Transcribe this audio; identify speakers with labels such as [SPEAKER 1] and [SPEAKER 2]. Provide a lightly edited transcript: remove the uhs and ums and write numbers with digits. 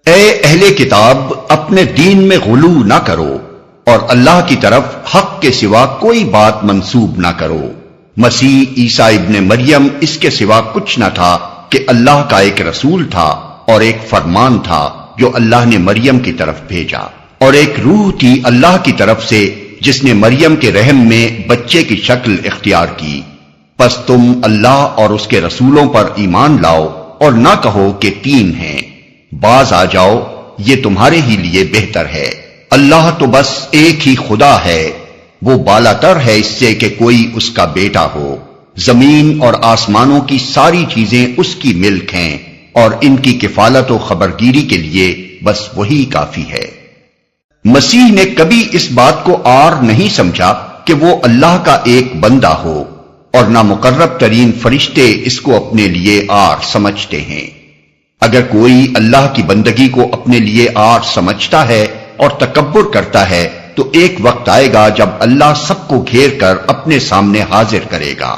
[SPEAKER 1] اے اہل کتاب، اپنے دین میں غلو نہ کرو اور اللہ کی طرف حق کے سوا کوئی بات منسوب نہ کرو۔ مسیح عیسیٰ ابن مریم اس کے سوا کچھ نہ تھا کہ اللہ کا ایک رسول تھا اور ایک فرمان تھا جو اللہ نے مریم کی طرف بھیجا، اور ایک روح تھی اللہ کی طرف سے جس نے مریم کے رحم میں بچے کی شکل اختیار کی۔ پس تم اللہ اور اس کے رسولوں پر ایمان لاؤ اور نہ کہو کہ تین ہیں، باز آ جاؤ، یہ تمہارے ہی لیے بہتر ہے۔ اللہ تو بس ایک ہی خدا ہے، وہ بالا تر ہے اس سے کہ کوئی اس کا بیٹا ہو۔ زمین اور آسمانوں کی ساری چیزیں اس کی ملک ہیں اور ان کی کفالت و خبرگیری کے لیے بس وہی کافی ہے۔ مسیح نے کبھی اس بات کو عار نہیں سمجھا کہ وہ اللہ کا ایک بندہ ہو، اور نہ مقرب ترین فرشتے اس کو اپنے لیے عار سمجھتے ہیں۔ اگر کوئی اللہ کی بندگی کو اپنے لیے عار سمجھتا ہے اور تکبر کرتا ہے تو ایک وقت آئے گا جب اللہ سب کو گھیر کر اپنے سامنے حاضر کرے گا۔